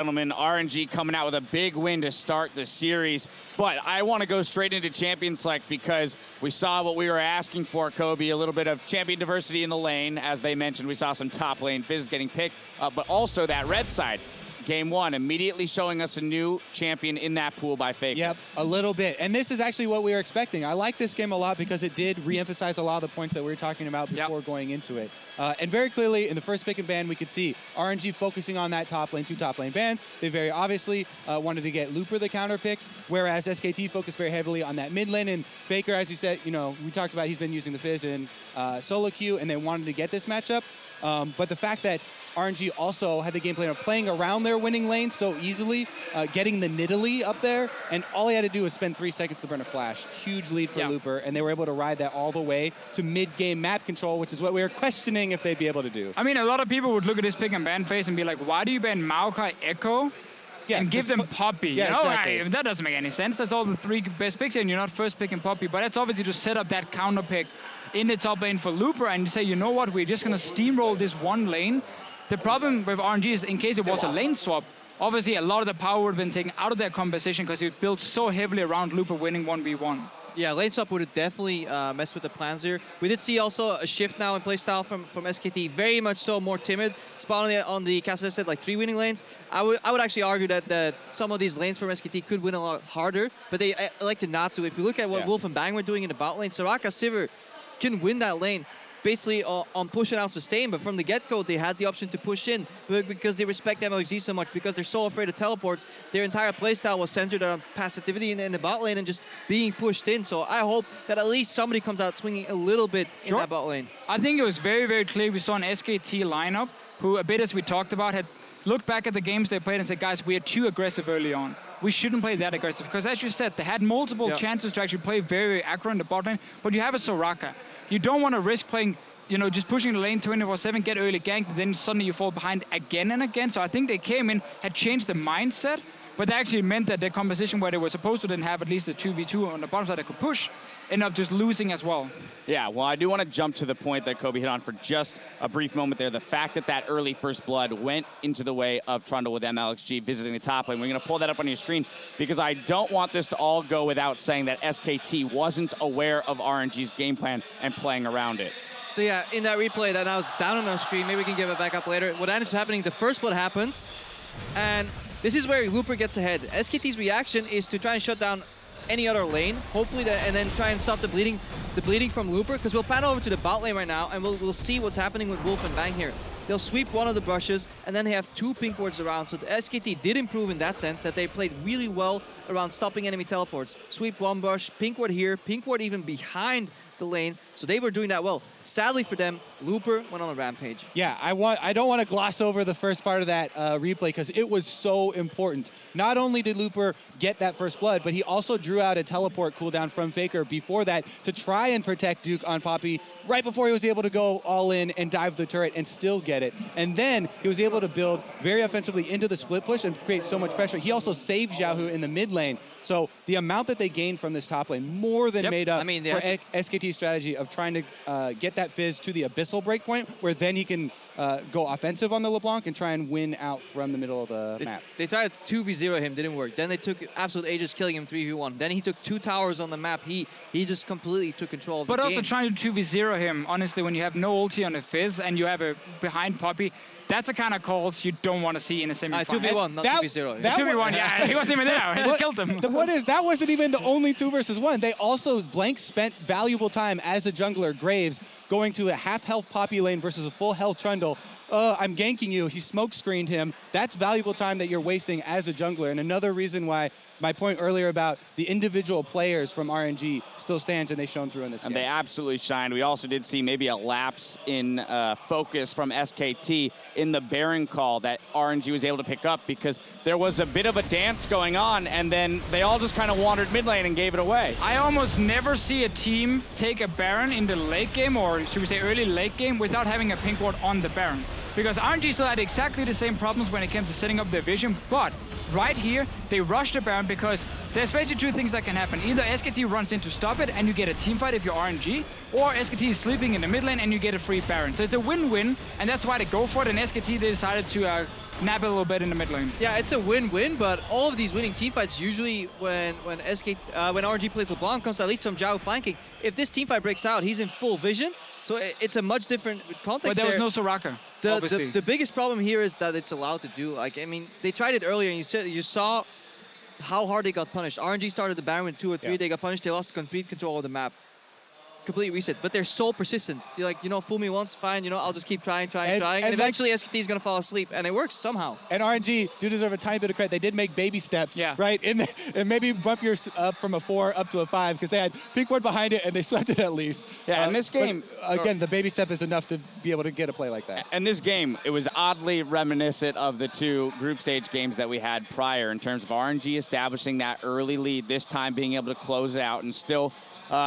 Gentlemen, RNG coming out with a big win to start the series, but I want to go straight into champion select because we saw what we were asking for, Kobe, a little bit of champion diversity in the lane. As they mentioned, we saw some top lane Fizz getting picked, but also that red side. Game one, immediately showing us a new champion in that pool by Faker. Yep, a little bit. And this is actually what we were expecting. I like this game a lot because it did re-emphasize a lot of the points that we were talking about before going into it. And very clearly, in the first pick and ban, we could see RNG focusing on that top lane, two top lane bans. They very obviously wanted to get Looper the counter pick, whereas SKT focused very heavily on that mid lane. And Faker, as you said, you know, we talked about he's been using the Fizz in solo queue, and they wanted to get this matchup. But the fact that RNG also had the game plan of playing around their winning lane so easily, getting the Nidalee up there, and all he had to do was spend 3 seconds to burn a flash. Huge lead for Looper, and they were able to ride that all the way to mid-game map control, which is what we were questioning if they'd be able to do. I mean, a lot of people would look at this pick and ban phase and be like, why do you ban Maokai Echo and give them Poppy? Yeah, you know, exactly. that doesn't make any sense. That's all the three best picks, and you're not first picking Poppy. But that's obviously to set up that counter pick in the top lane for Looper and say, you know what, we're just going to steamroll this one lane. The problem with RNG is, in case it was a lane swap, obviously a lot of the power would have been taken out of their composition because it built so heavily around Looper winning 1v1. Yeah, lane swap would have definitely messed with the plans here. We did see also a shift now in playstyle from SKT, very much so more timid. Spawn on the castle set like 3 winning lanes. I would actually argue that some of these lanes from SKT could win a lot harder, but they elected not to. If you look at what Wolf and Bang were doing in the bot lane, Soraka, Sivir can win that lane basically on push and out sustain, but from the get-go they had the option to push in, but because they respect Mlxg so much, because they're so afraid of teleports, their entire playstyle was centered on passivity in the bot lane and just being pushed in. So I hope that at least somebody comes out swinging a little bit in that bot lane. I think it was very, very clear. We saw an SKT lineup who, a bit as we talked about, had looked back at the games they played and said, guys, we are too aggressive early on. We shouldn't play that aggressive, because as you said, they had multiple chances to actually play very, very aggro in the bot lane, but you have a Soraka. You don't want to risk playing, you know, just pushing the lane 24/7, get early ganked, and then suddenly you fall behind again and again. So I think they came in, had changed the mindset, but that actually meant that their composition where they were supposed to then have at least a 2v2 on the bottom side that could push, ended up just losing as well. Yeah, well, I do want to jump to the point that Kobe hit on for just a brief moment there. The fact that that early first blood went into the way of Trundle with Mlxg visiting the top lane. We're going to pull that up on your screen because I don't want this to all go without saying that SKT wasn't aware of RNG's game plan and playing around it. So yeah, in that replay that now is down on our screen, maybe we can give it back up later. What ends up happening, the first blood happens, and this is where Looper gets ahead. SKT's reaction is to try and shut down any other lane, hopefully, and then try and stop the bleeding from Looper, because we'll pan over to the bot lane right now, and we'll see what's happening with Wolf and Bang here. They'll sweep one of the brushes, and then they have 2 pink wards around. So the SKT did improve in that sense, that they played really well around stopping enemy teleports. Sweep one brush, pink ward here, pink ward even behind the lane, so they were doing that well. Sadly for them, Looper went on a rampage. Yeah, I don't want to gloss over the first part of that replay because it was so important. Not only did Looper get that first blood, but he also drew out a teleport cooldown from Faker before that to try and protect Duke on Poppy right before he was able to go all in and dive the turret and still get it. And then he was able to build very offensively into the split push and create so much pressure. He also saved Xiaohu in the mid lane. So the amount that they gained from this top lane more than made up for SKT's strategy of trying to get that Fizz to the abyssal breakpoint, where then he can go offensive on the LeBlanc and try and win out from the middle of the map. They tried to 2v0 him, didn't work. Then they took absolute ages killing him 3v1. Then he took 2 towers on the map. He just completely took control of the game. But also trying to 2v0 him, honestly, when you have no ulti on the Fizz and you have a behind Poppy, that's the kind of calls you don't want to see in a semifinal. 2v1, not 2v0. 2v1, yeah, he wasn't even there. He just killed them. What is, that wasn't even the only 2 versus 1. They also, Blank spent valuable time as a jungler, Graves, going to a half-health Poppy lane versus a full-health Trundle. I'm ganking you. He smoke screened him. That's valuable time that you're wasting as a jungler. And another reason why my point earlier about the individual players from RNG still stands, and they shone through in this game. And they absolutely shined. We also did see maybe a lapse in focus from SKT in the Baron call that RNG was able to pick up, because there was a bit of a dance going on, and then they all just kind of wandered mid lane and gave it away. I almost never see a team take a Baron in the late game, or should we say early late game, without having a pink ward on the Baron. Because RNG still had exactly the same problems when it came to setting up their vision, but right here, they rushed the Baron because there's basically 2 things that can happen. Either SKT runs in to stop it and you get a team fight if you're RNG, or SKT is sleeping in the mid lane and you get a free Baron. So it's a win-win, and that's why they go for it, and SKT, they decided to nap a little bit in the mid lane. Yeah, it's a win-win, but all of these winning teamfights usually when RNG plays LeBlanc comes at least from Xiaohu flanking. If this teamfight breaks out, he's in full vision, so it's a much different context. But there was no Soraka. The biggest problem here is that it's allowed to do. Like, I mean, they tried it earlier, and you saw how hard they got punished. RNG started the Baron with 2 or 3, they got punished, they lost complete control of the map. Complete reset, but they're so persistent. You're like, fool me once, fine, I'll just keep trying, and eventually SKT is gonna fall asleep, and it works somehow. And RNG do deserve a tiny bit of credit. They did make baby steps, right? And maybe bump yours up from a 4 up to a 5 because they had pink ward behind it and they swept it at least. Yeah, in this game, again, the baby step is enough to be able to get a play like that. And this game, it was oddly reminiscent of the 2 group stage games that we had prior in terms of RNG establishing that early lead, this time being able to close it out and still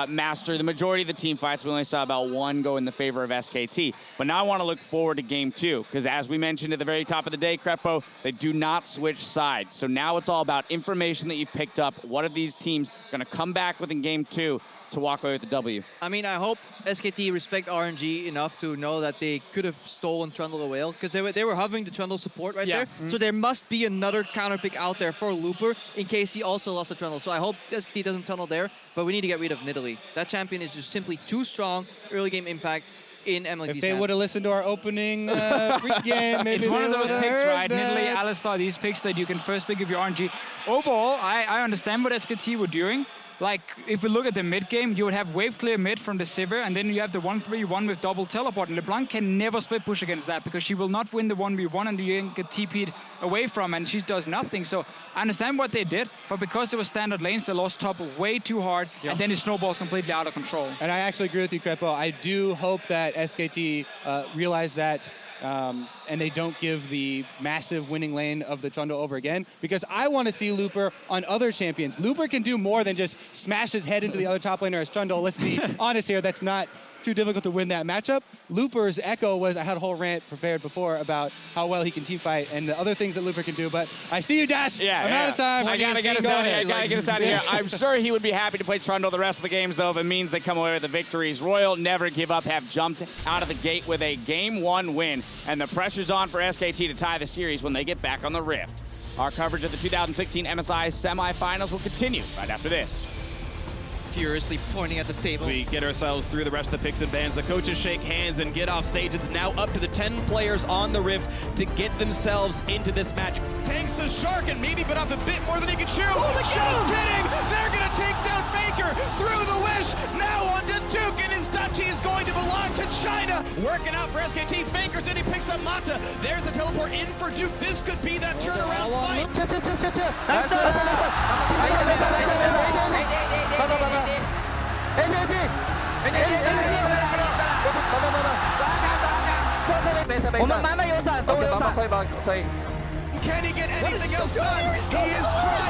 master the majority of the team fights. We only saw about 1 go in the favor of SKT. But now I want to look forward to game 2, because as we mentioned at the very top of the day, Crepo, they do not switch sides. So now it's all about information that you've picked up. What are these teams going to come back with in game 2 to walk away with the W? I mean, I hope SKT respect RNG enough to know that they could have stolen Trundle away, because they were hovering the Trundle support right there. So there must be another counter pick out there for Looper in case he also lost a Trundle. So I hope SKT doesn't tunnel there, but we need to get rid of Nidalee. That champion is just simply too strong, early game impact in Mlxg's If they would have listened to our opening game, maybe It's one of those picks, right? that. Nidalee, Alistar, these picks that you can first pick if you're RNG. Overall, I understand what SKT were doing. Like, if we look at the mid game, you would have wave clear mid from the Sivir, and then you have the 1-3-1 with double teleport. And LeBlanc can never split push against that because she will not win the 1v1 and you get TP'd away from, and she does nothing. So I understand what they did, but because there were standard lanes, they lost top way too hard, and then it snowballs completely out of control. And I actually agree with you, Crepo. I do hope that SKT realize that and they don't give the massive winning lane of the Trundle over again, because I want to see Looper on other champions. Looper can do more than just smash his head into the other top laner as Trundle. Let's be honest here, that's not too difficult to win that matchup. Looper's echo was, I had a whole rant prepared before about how well he can team fight and the other things that Looper can do, but I see you, Dash. I'm out of time. I gotta get us out of here. I gotta get us out of here. I'm sure he would be happy to play Trundle the rest of the games, though, if it means they come away with the victories. Royal Never Give Up have jumped out of the gate with a Game 1 win, and the pressure's on for SKT to tie the series when they get back on the Rift. Our coverage of the 2016 MSI Semifinals will continue right after this. Furiously pointing at the table. We get ourselves through the rest of the picks and bans. The coaches shake hands and get off stage. It's now up to the 10 players on the Rift to get themselves into this match. Tanks a shark and maybe bit off a bit more than he could chew. Just kidding! They're gonna take down Faker through the wish. Now on to Duke, and his duchy is going to belong to China. Working out for SKT. Faker's in, he picks up Mata. There's a teleport in for Duke. This could be that turnaround fight. Can he get anything else done? He is trying.